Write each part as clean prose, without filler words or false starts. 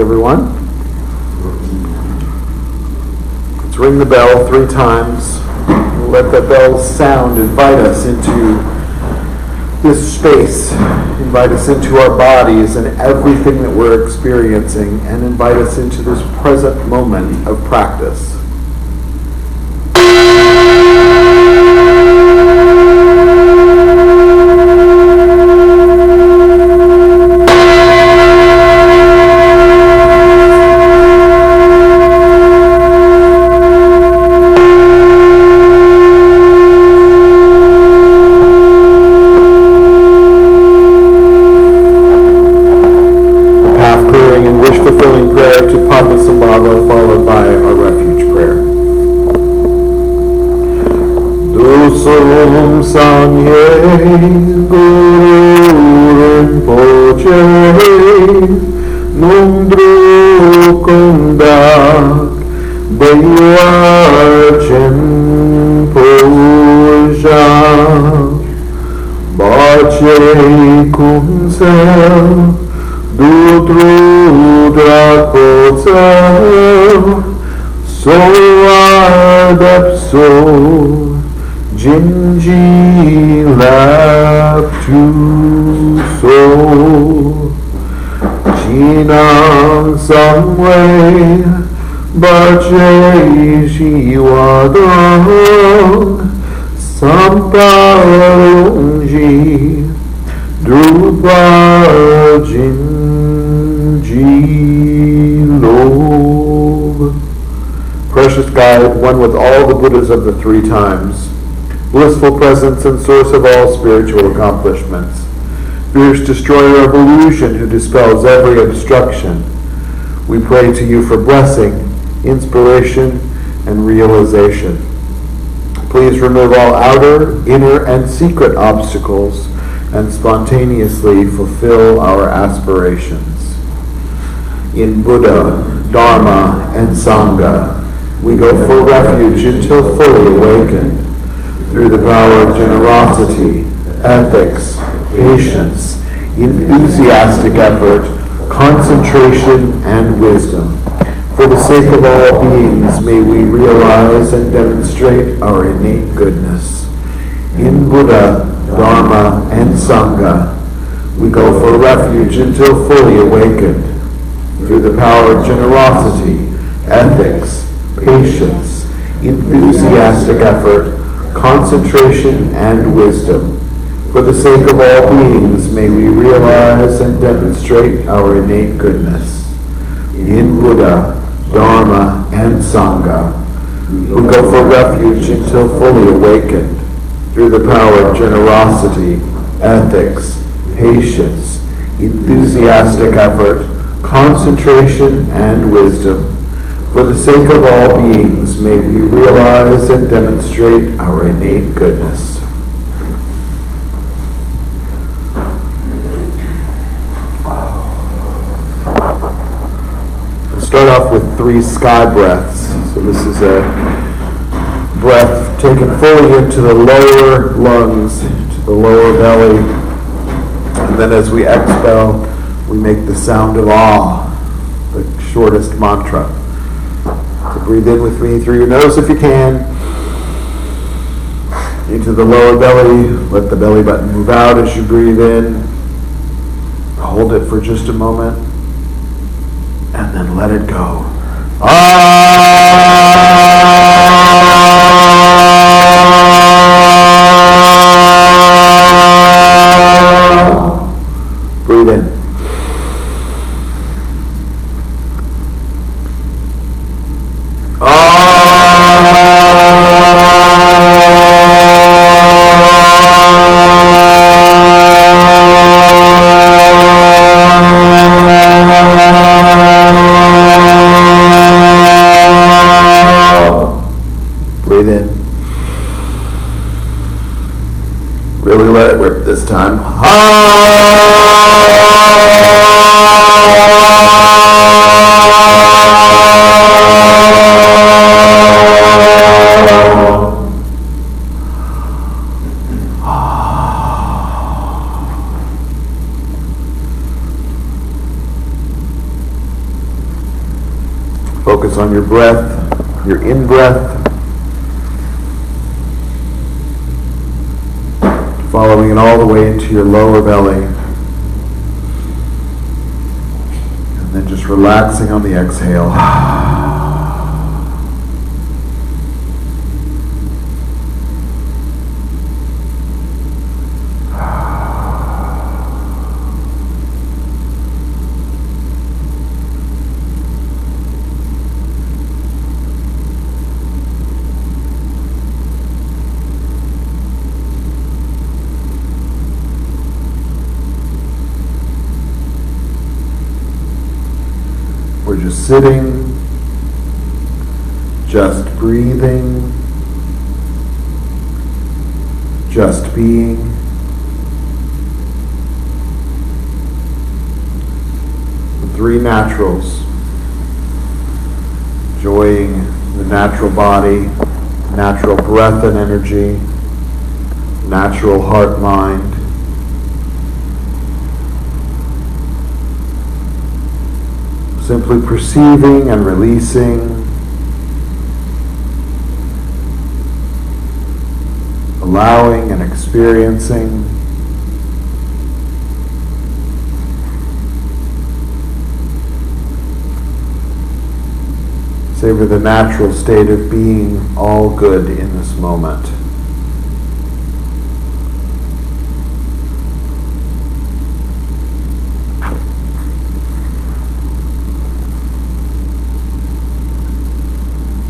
everyone. Let's ring the bell 3 times. We'll let the bell's sound invite us into this space, invite us into our bodies and everything that we're experiencing, and invite us into this present moment of practice. Pawo, followed by our refuge prayer. Dusum Sangye Guru Rinpoche Nundru Kundak Bayarchen Puja Bache Kunsel Dutrudrakotsel Soadapso Jinji Laptuso Jinang Samwe Bache Shiwadang Samparungji Drupa Jinji-lob. Precious God, one with all the Buddhas of the 3 times, blissful presence and source of all spiritual accomplishments, fierce destroyer of illusion who dispels every obstruction, we pray to you for blessing, inspiration, and realization. Please remove all outer, inner, and secret obstacles and spontaneously fulfill our aspirations. In Buddha, Dharma, and Sangha, we go for refuge until fully awakened through the power of generosity, ethics, patience, enthusiastic effort, concentration, and wisdom. For the sake of all beings, may we realize and demonstrate our innate goodness. In Buddha, Dharma, and Sangha, we go for refuge until fully awakened through the power of generosity, ethics, patience, enthusiastic effort, concentration, and wisdom. For the sake of all beings, may we realize and demonstrate our innate goodness. In Buddha, Dharma, and Sangha, we go for refuge until fully awakened through the power of generosity, ethics, patience, enthusiastic effort, concentration, and wisdom. For the sake of all beings, may we realize and demonstrate our innate goodness. We'll start off with 3 sky breaths. So this is a breath taken fully into the lower lungs, to the lower belly, and then as we exhale, we make the sound of awe, the shortest mantra. So breathe in with me through your nose if you can, into the lower belly. Let the belly button move out as you breathe in. Hold it for just a moment, and then let it go. Breathe in. Breathe in. Really let it rip this time. focus on your breath, your in-breath, following it all the way into your lower belly, and then just relaxing on the exhale. We're just sitting, just breathing, just being. The three naturals, enjoying the natural body, natural breath and energy, natural heart, mind. Simply perceiving and releasing, allowing and experiencing. Savor the natural state of being all good in this moment.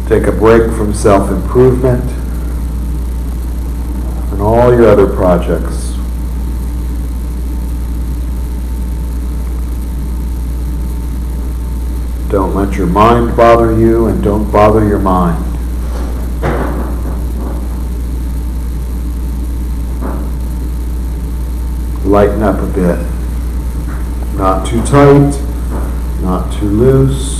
Take a break from self-improvement and all your other projects. Don't let your mind bother you, and don't bother your mind. Lighten up a bit. Not too tight, not too loose.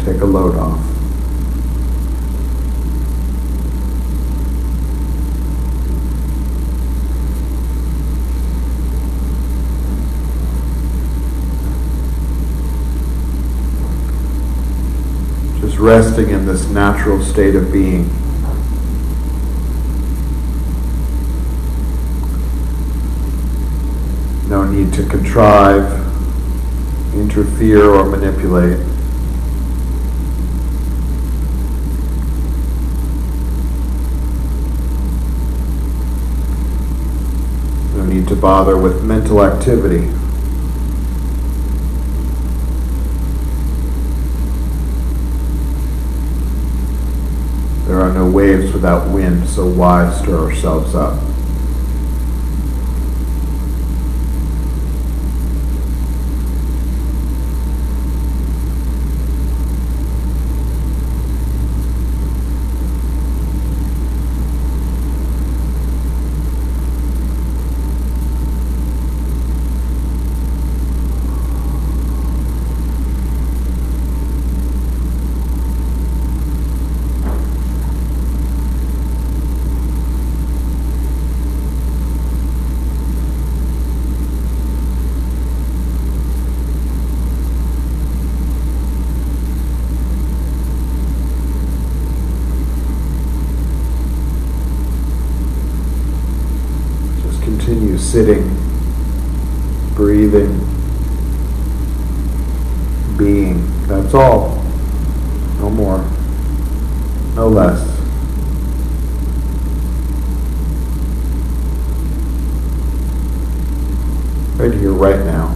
Take a load off. Just resting in this natural state of being. No need to contrive, interfere, or manipulate. No need to bother with mental activity. There are no waves without wind, so why stir ourselves up? Continue sitting, breathing, being. That's all. No more. No less. Right here, right now.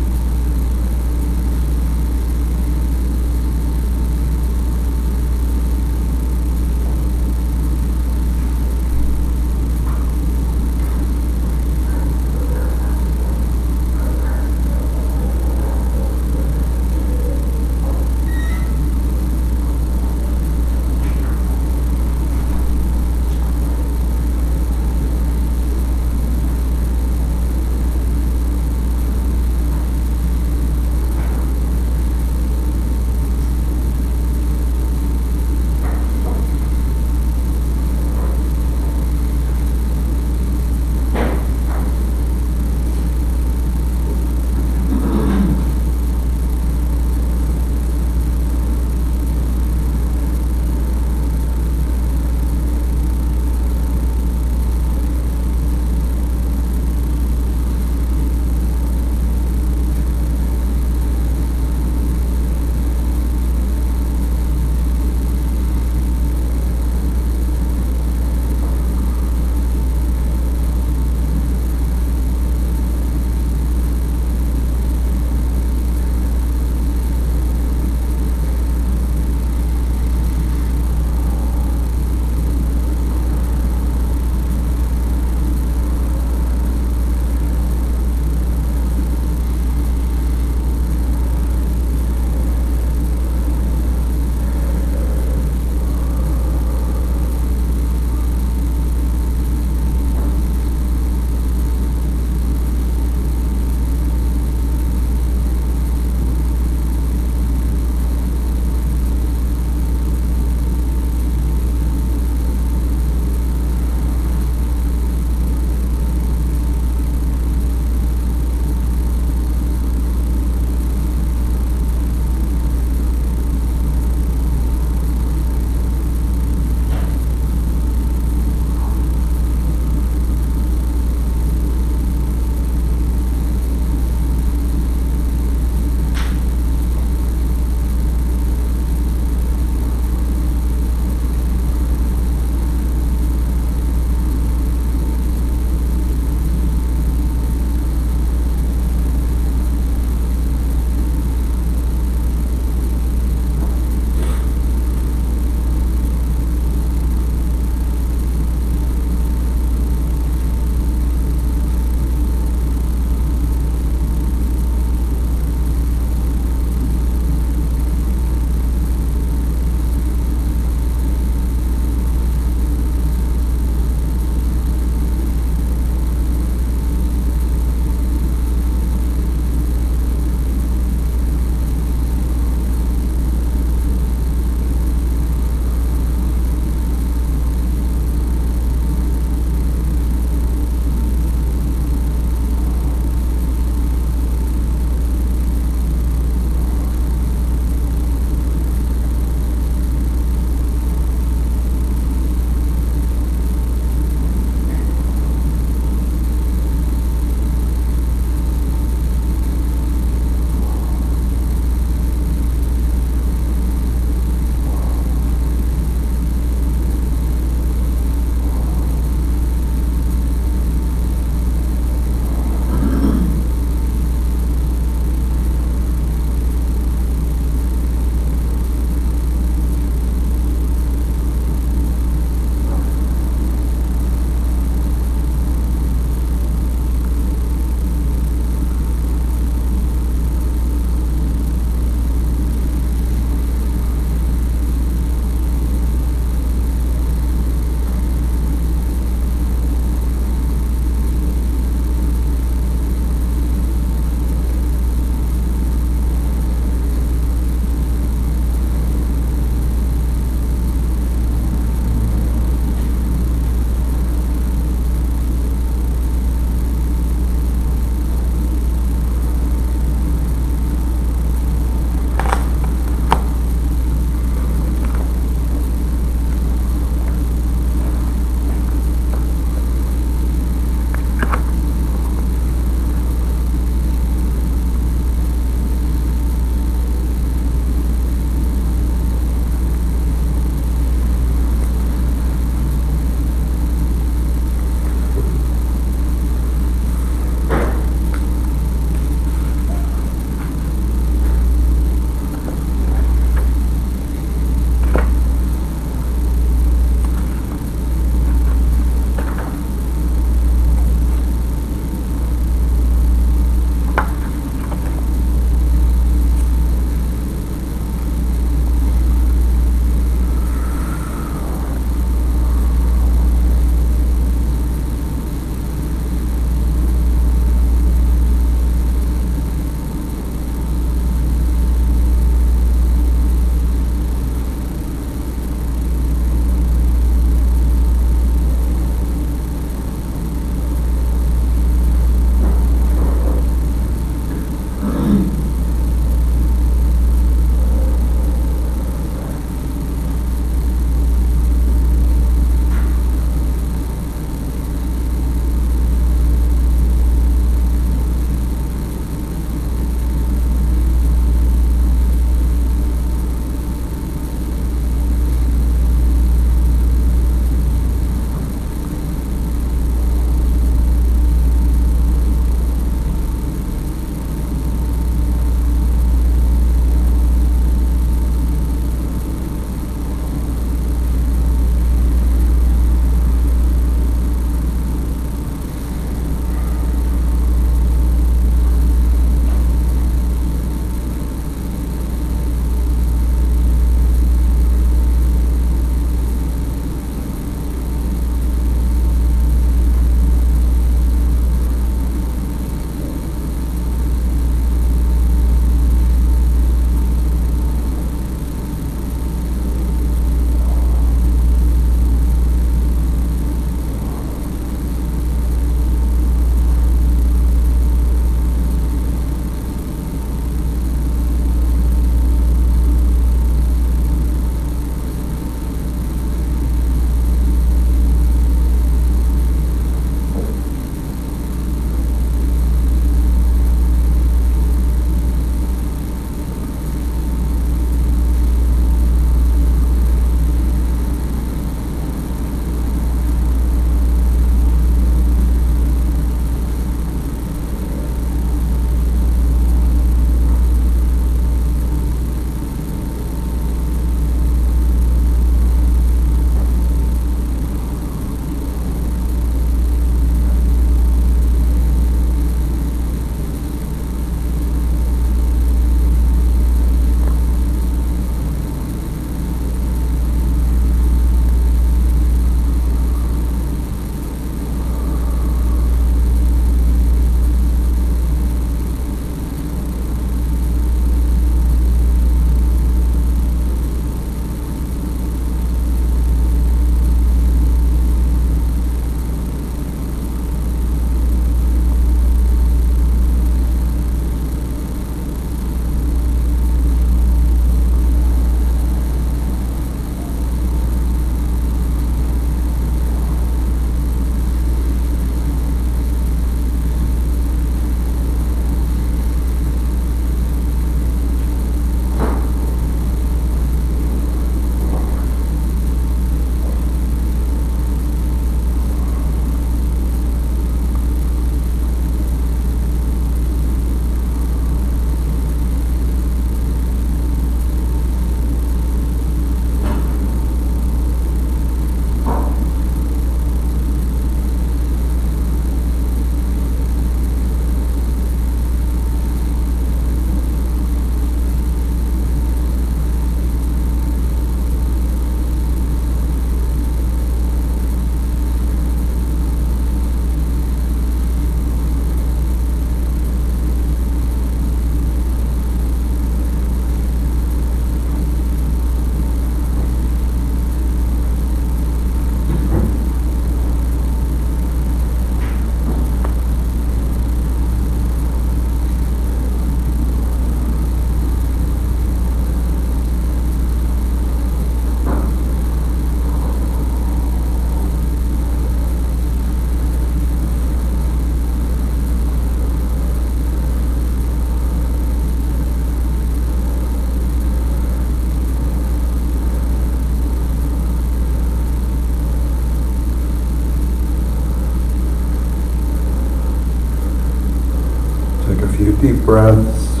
breaths.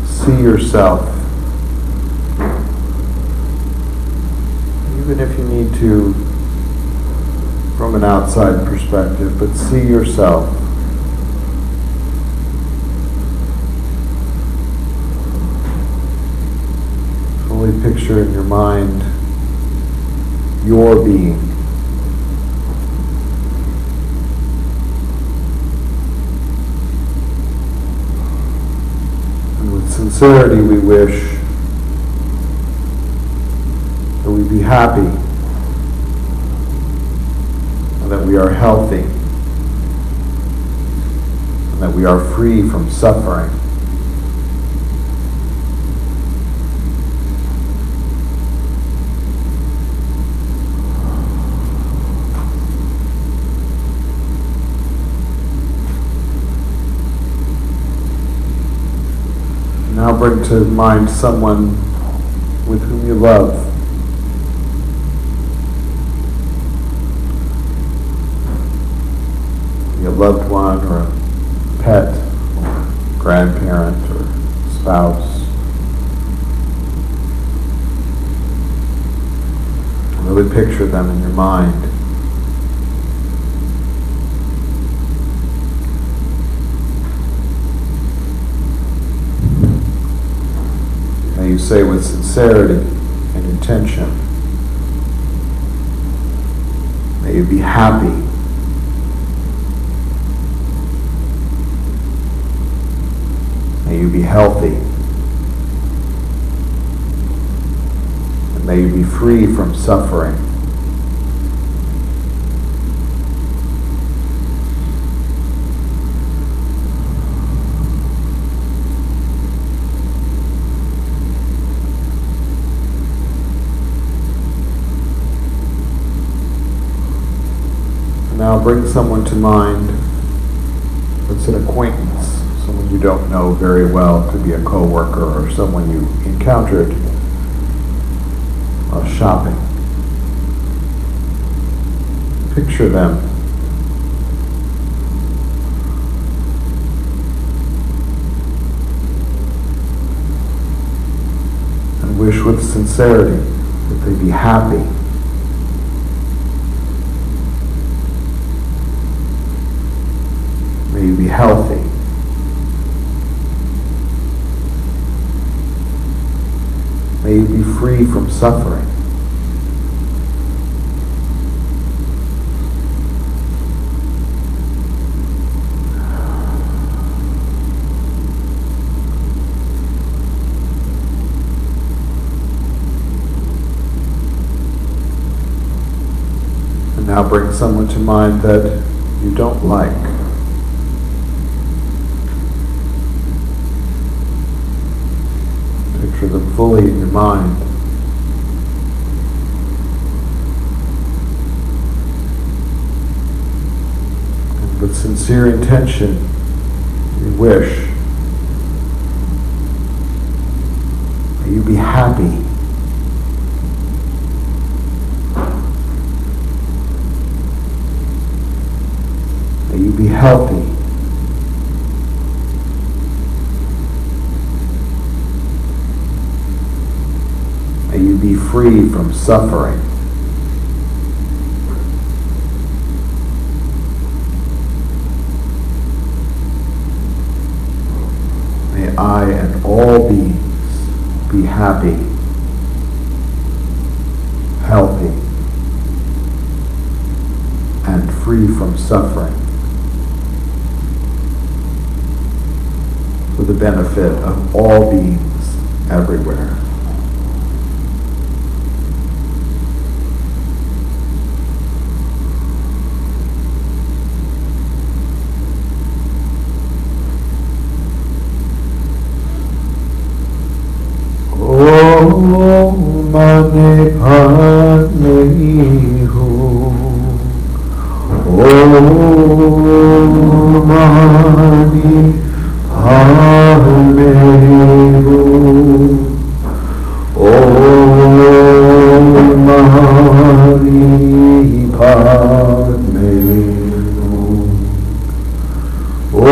See yourself. Even if you need to, from an outside perspective, but see yourself. Fully picture in your mind your being. And with sincerity we wish that we be happy and that we are healthy and that we are free from suffering. Now bring to mind someone with whom you love. A loved one or a pet or grandparent or spouse. Really picture them in your mind. May you say with sincerity and intention, may you be happy. May you be healthy, and may you be free from suffering. And now bring someone to mind that's an acquaintance. Someone you don't know very well. It could be a coworker or someone you encountered while shopping. Picture them. And wish with sincerity that they be happy. May you be healthy. May you be free from suffering. And now bring someone to mind that you don't like. Picture them fully in your mind. And with sincere intention, you wish that you be happy. That you be healthy. May you be free from suffering. May I and all beings be happy, healthy, and free from suffering for the benefit of all beings everywhere. Mane Padme Hu Om Mani Padme Hu Om Mani Padme Hu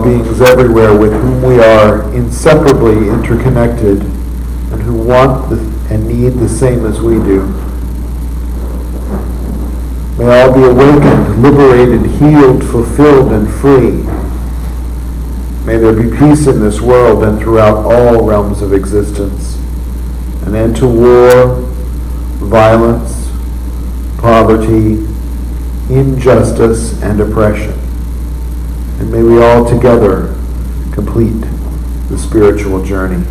Beings everywhere with whom we are inseparably interconnected and who want and need the same as we do. May all be awakened, liberated, healed, fulfilled, and free. May there be peace in this world and throughout all realms of existence. An end to war, violence, poverty, injustice, and oppression. And may we all together complete the spiritual journey.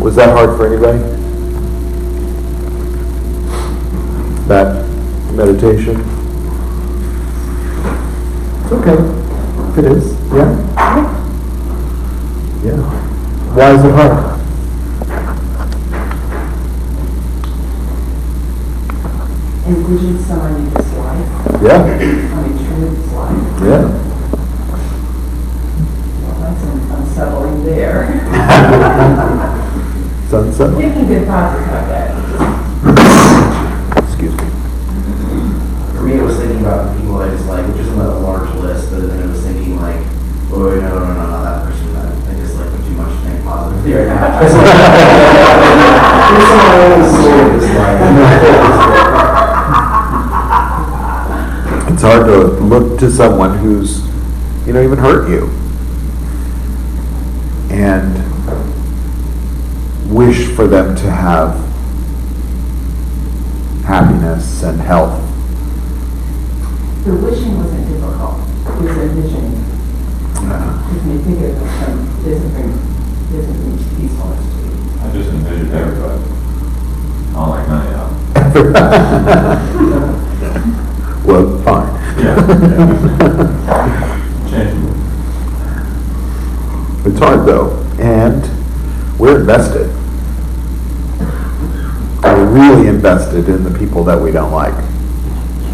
Was that hard for anybody? That meditation? It's okay. If it is, yeah? Yeah. Why is it hard? Envision someone in this life. Yeah. Truth's life. Yeah. Well, that's unsettling there. Sunset? Thinking good thoughts about that. Excuse me. For me, it was thinking about the people I dislike, which isn't a large list, but then it was thinking like, oh, no, that person that I dislike too much to think positively right now. It's hard to look to someone who's, even hurt you and wish for them to have happiness and health. The wishing wasn't difficult. It was envisioning. If you think of it, doesn't bring peacefulness to you. I just envisioned everybody. I don't like none of y'all. Well, fine. Yeah. Change. It's hard though, and we're invested. We're really invested in the people that we don't like,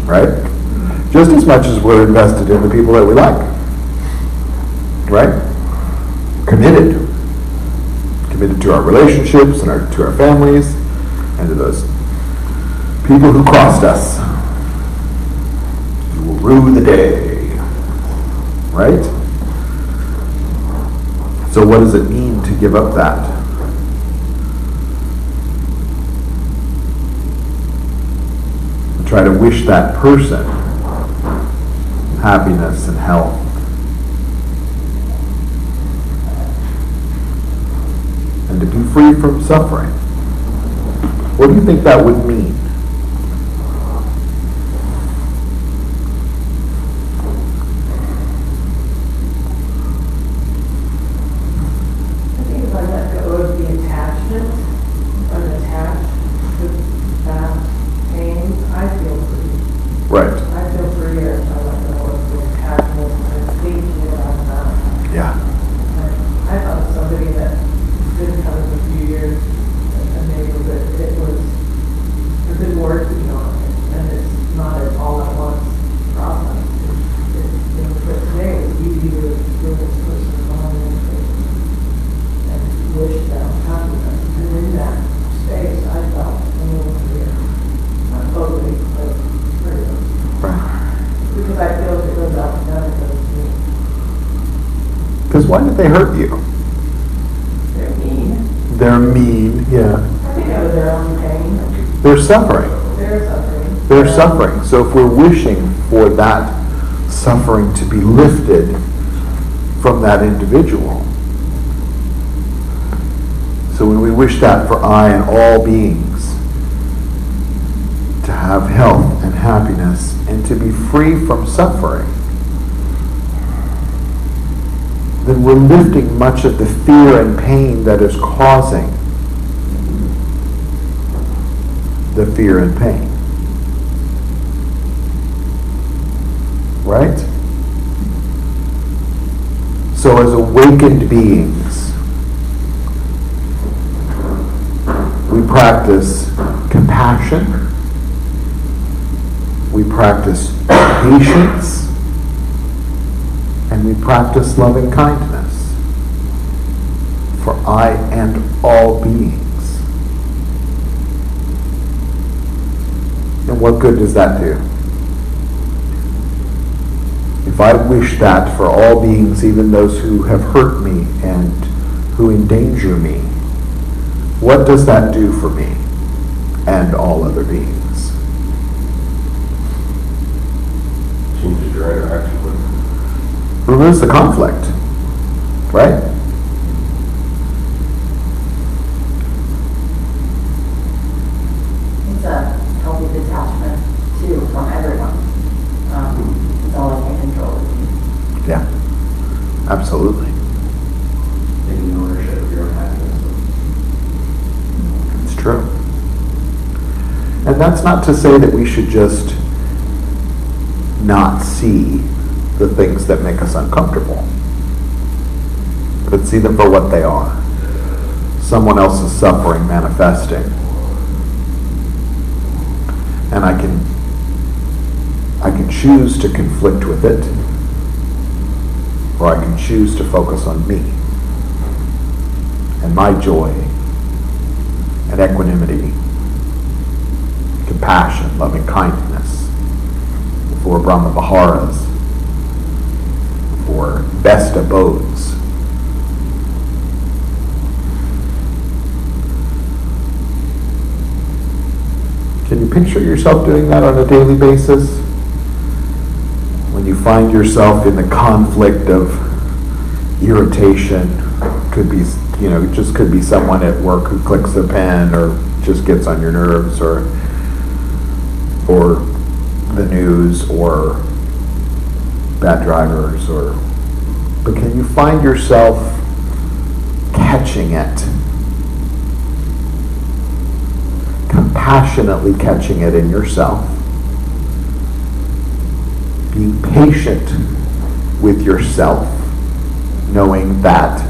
right? Just as much as we're invested in the people that we like, right? Committed to our relationships and to our families and to those people who crossed us, who will rue the day, right? So what does it mean to give up that? Try to wish that person happiness and health. And to be free from suffering. What do you think that would mean? Because why did they hurt you? They're mean. They're mean, yeah. They know their own pain. They're suffering. They're suffering. They're suffering. So if we're wishing for that suffering to be lifted from that individual, so when we wish that for I and all beings to have health and happiness and to be free from suffering, then we're lifting much of the fear and pain that is causing the fear and pain. Right? So as awakened beings, we practice compassion, we practice patience, and we practice loving kindness for I and all beings. And what good does that do? If I wish that for all beings, even those who have hurt me and who endanger me, what does that do for me and all other beings? Changes your interaction with them. Removes the conflict, right? It's a healthy detachment, too, from everyone. It's all I can control. Yeah, absolutely. Taking ownership of your own happiness. It's true. And that's not to say that we should just not see the things that make us uncomfortable, but see them for what they are. Someone else's suffering manifesting. And I can choose to conflict with it, or I can choose to focus on me and my joy and equanimity, compassion, loving kindness for Brahma Viharas, for best abodes. Can you picture yourself doing that on a daily basis? When you find yourself in the conflict of irritation, could be, it just could be someone at work who clicks a pen or just gets on your nerves, or the news, or bad drivers, but can you find yourself catching it? Compassionately catching it in yourself. Being patient with yourself, knowing that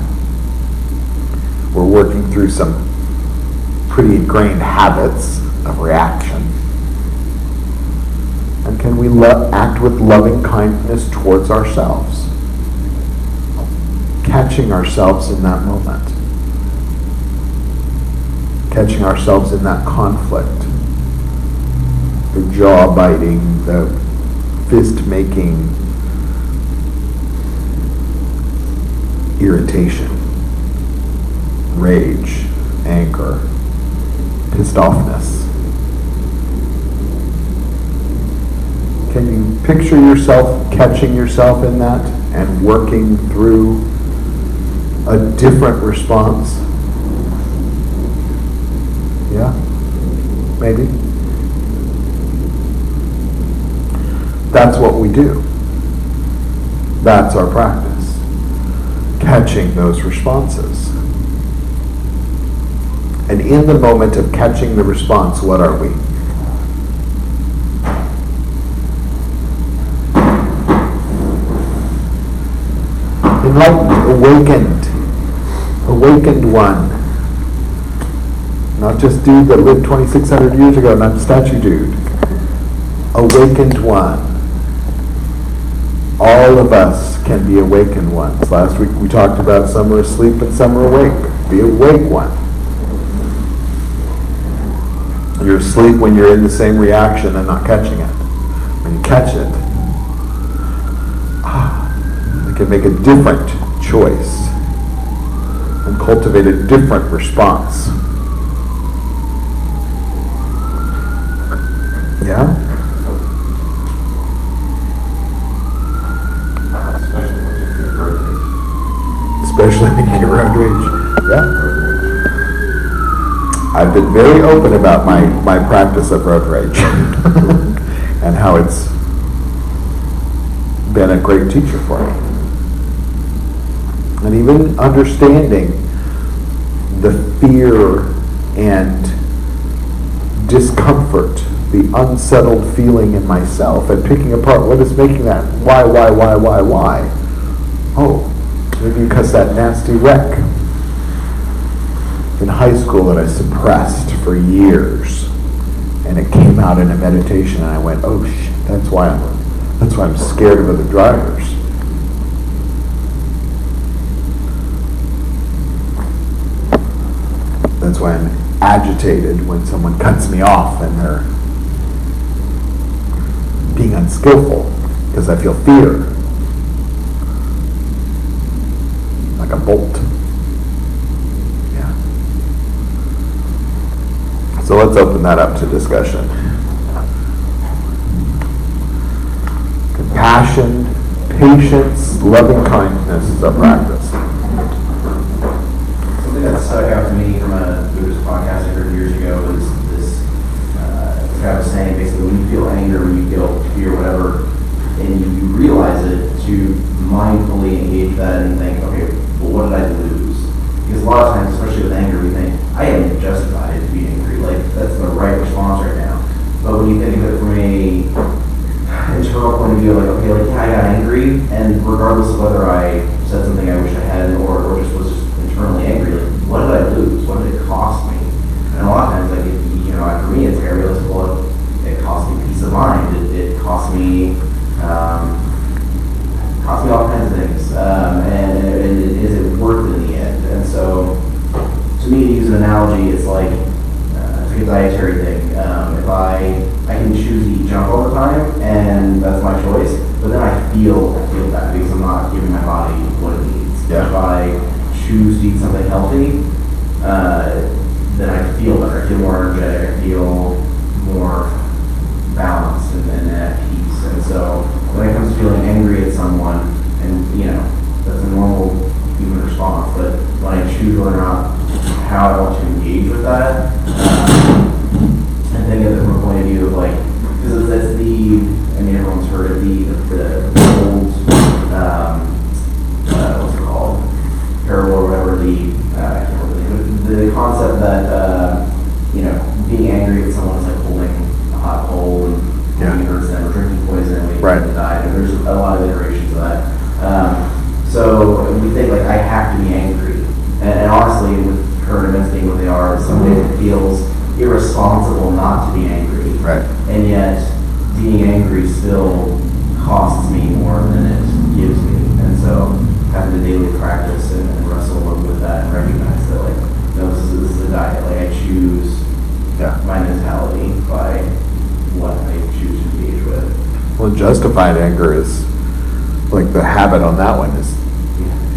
we're working through some pretty ingrained habits of reaction. And can we act with loving kindness towards ourselves? Catching ourselves in that moment. Catching ourselves in that conflict. The jaw-biting, the fist-making irritation, rage, anger, pissed offness. Can you picture yourself catching yourself in that and working through a different response? Yeah? Maybe? That's what we do. That's our practice. Catching those responses. And in the moment of catching the response, what are we? Enlightened, awakened one. Not just dude that lived 2,600 years ago, not statue dude. Awakened one. All of us can be awakened ones. Last week we talked about some are asleep and some are awake. Be awake one. You're asleep when you're in the same reaction and not catching it. When you catch it, it can make a different choice and cultivate a different response. Yeah? Especially when you get road rage. Especially when you get road rage. Yeah. I've been very open about my practice of road rage and how it's been a great teacher for me. And even understanding the fear and discomfort, the unsettled feeling in myself, and picking apart what is making that, why? Oh, maybe because that nasty wreck in high school that I suppressed for years, and it came out in a meditation, and I went, oh shit, that's why I'm scared of other drivers. That's why I'm agitated when someone cuts me off and they're being unskillful, because I feel fear, like a bolt. Yeah. So let's open that up to discussion. Compassion, patience, loving kindness is a practice. Something that stuck out to me from a Buddhist podcast I heard years ago was this guy was saying basically when you feel anger, when you feel fear, whatever, and you realize it, to mindfully engage that and think, okay, well, what did I lose? Because a lot of times, especially with anger, we think, I am justified to be angry. Like, that's the right response right now. But when you think of it from a internal point of view, like, okay, like, yeah, I got angry, and regardless of whether I said something I wish I hadn't or just was just internally angry, like, what did I lose? What did it cost me? And a lot of times, like, for me, it's very realistic. Well, it cost me peace of mind. It cost me all kinds of things. And is it worth it in the end? And so, to me, to use an analogy, it's like it's like a dietary thing. If I can choose to eat junk all the time, and that's my choice, but then I feel bad because I'm not giving my body what it needs. Yeah. If I choose to eat something healthy, then I feel better. I feel more energetic. I feel more balanced and at peace. And so when it comes to feeling angry at someone, and that's a normal human response, but when I choose whether or not how I want to engage with that, and think of it from a point of view of like, because that's everyone's heard of the old, what's it called, parable or whatever, I can't remember the concept that, being angry at someone is like holding a hot coal and it hurts them, or drinking poison and waiting for them to die. And there's a lot of iterations of that. So we think like I have to be angry. And honestly, with current events being what they are, some days it feels irresponsible not to be angry. Right. And yet, being angry still costs me more than it gives me. And so having to daily practice and wrestle with that and recognize that like, this is a diet. Like I choose my mentality by what I choose to engage with. Well, justified anger is, like the habit on that one is,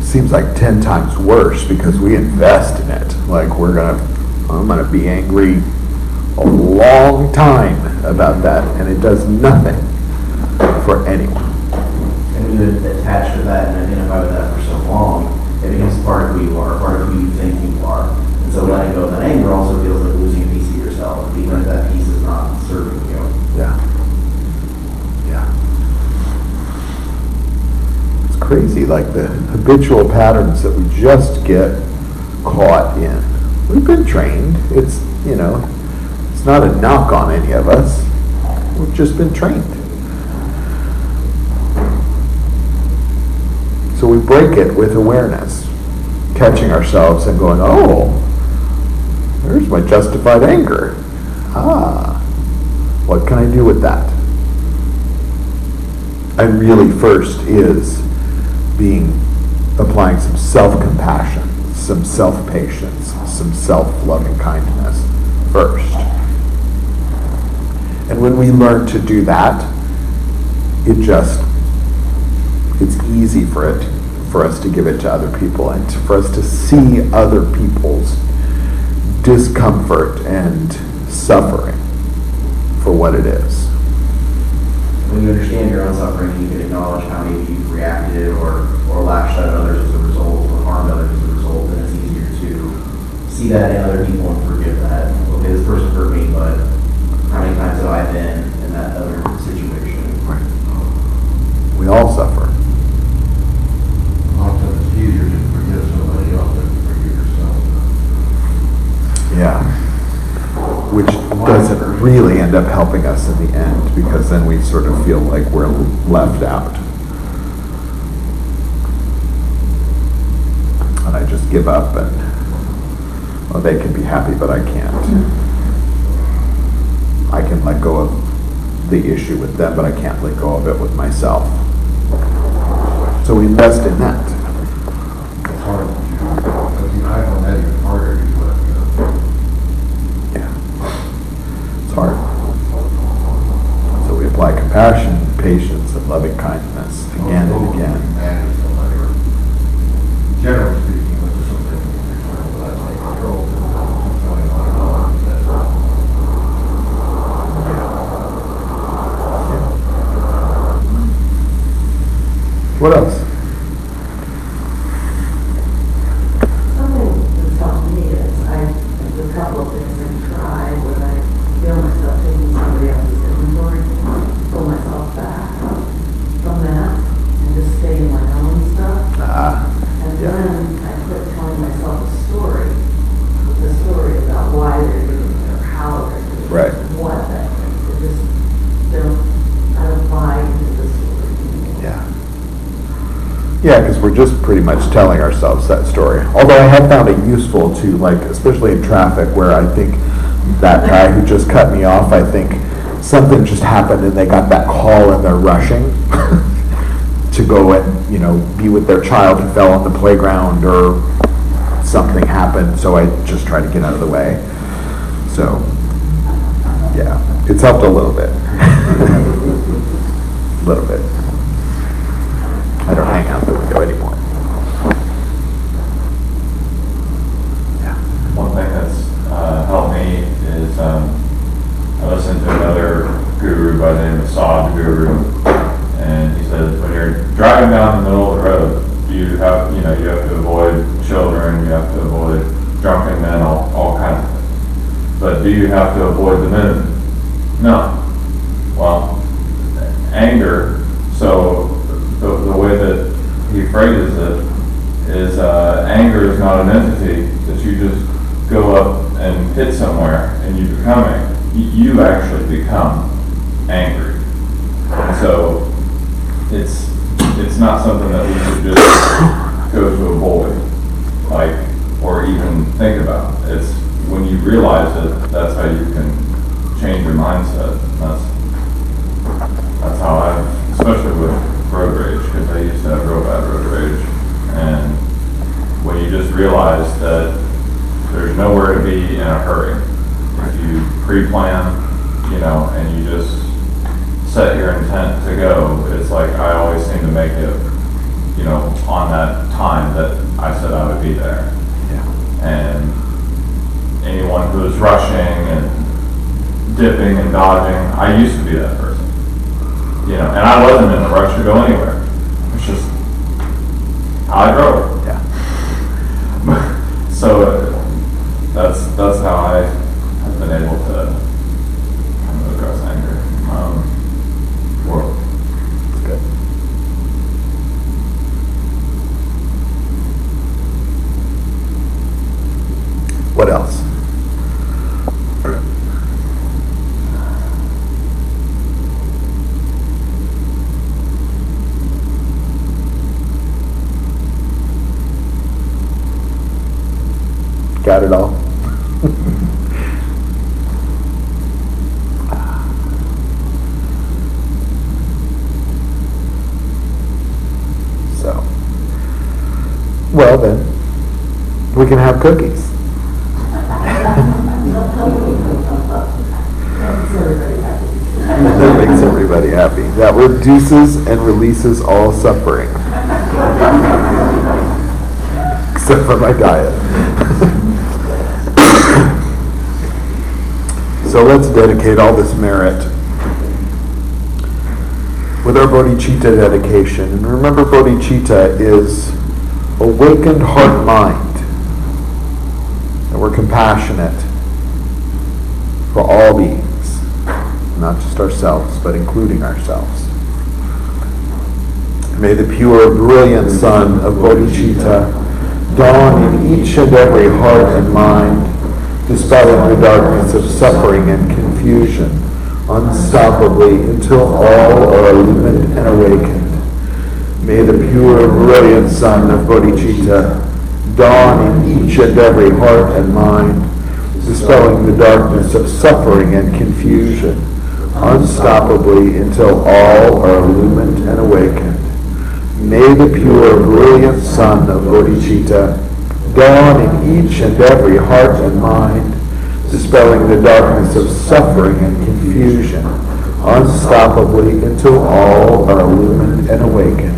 seems like 10 times worse because we invest in it. Like I'm gonna be angry a long time about that, and it does nothing for anyone. And when you attach to that and identify with that for so long, it becomes part of who you are, part of who you think you are. And so letting go of that anger also feels like losing a piece of yourself, even if that piece is not serving you. Yeah. It's crazy, like the habitual patterns that we just get caught in. We've been trained. It's not a knock on any of us. We've just been trained. So we break it with awareness, catching ourselves and going, oh, there's my justified anger. What can I do with that? And really first is applying some self-compassion, some self-patience, some self-loving kindness first. And when we learn to do that, it's easy for it for us to give it to other people and for us to see other people's discomfort and suffering for what it is. When you understand your own suffering, you can acknowledge how maybe you've reacted or lashed out at others as a result, or harmed others as a result, and it's easier to see that in other people and forgive that. Okay, this person hurt me, but how many times have I been in that other situation? Right. We all suffer. Often it's easier to forgive somebody else than to forgive yourself. Yeah. Which doesn't really end up helping us in the end, because then we sort of feel like we're left out. And I just give up and, well, they can be happy, but I can't. I can let go of the issue with them, but I can't let go of it with myself. So we invest in that. It's hard to do. I find that even harder to let go. Yeah. It's hard. So we apply compassion, patience, and loving kindness again and again. Mad at somebody, or generally speaking, this is something that I take control of. What's going on and all of that. What else? Something that's helped me is there's a couple of things I tried when I feel myself taking somebody else's inventory, pull myself back from that and just stay in my own stuff. And Yeah. then I quit telling myself a story, the story about why they're doing it or how they're doing it, Right. what that means. I don't buy into the story anymore. Yeah. Yeah, because we're just pretty much telling ourselves that story. Although I have found it useful to, like, especially in traffic, where I think that guy who just cut me off, I think something just happened and they got that call and they're rushing to go and, be with their child who fell on the playground, or something happened, so I just try to get out of the way. So, yeah, it's helped a little bit. A little bit. I don't hang out the window anymore. Yeah. One thing that's helped me is I listened to another guru by the name of Saad Guru, and he says when you're driving down the middle of the road, you have to avoid children, you have to avoid drunken men, all kinds of things. But do you have to avoid the men? No. Well, anger. So the way that he phrases it is anger is not an entity that you just go up and hit somewhere and you become angry. You actually become angry. And so it's not something that we should just go to avoid, or even think about. It's when you realize it, that's how you can change your mindset. That's how especially with road rage, because I used to have real bad road rage, and when you just realize that there's nowhere to be in a hurry. If you pre-plan, and you just set your intent to go, it's like I always seem to make it, on that time that I said I would be there. Yeah. And anyone who is rushing and dipping and dodging, I used to be that person. And I wasn't in a rush to go anywhere. It's just how I drove. Yeah. So that's how I have been able to kind of address anger in my own world. That's good. What else? Got it all? So, well then, we can have cookies. That makes everybody happy. That reduces and releases all suffering. except for my diet. So let's dedicate all this merit with our bodhicitta dedication. And remember, bodhicitta is awakened heart-mind. That we're compassionate for all beings, not just ourselves, but including ourselves. May the pure, brilliant sun of bodhicitta dawn in each and every heart and mind, dispelling the darkness of suffering and confusion unstoppably until all are illumined and awakened. May the pure, brilliant sun of bodhicitta dawn in each and every heart and mind, dispelling the darkness of suffering and confusion unstoppably until all are illumined and awakened. May the pure, brilliant sun of bodhicitta dawn in each and every heart and mind, dispelling the darkness of suffering and confusion unstoppably until all are illumined and awakened.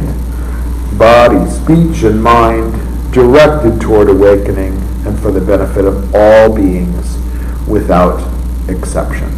Body, speech, and mind directed toward awakening and for the benefit of all beings without exception.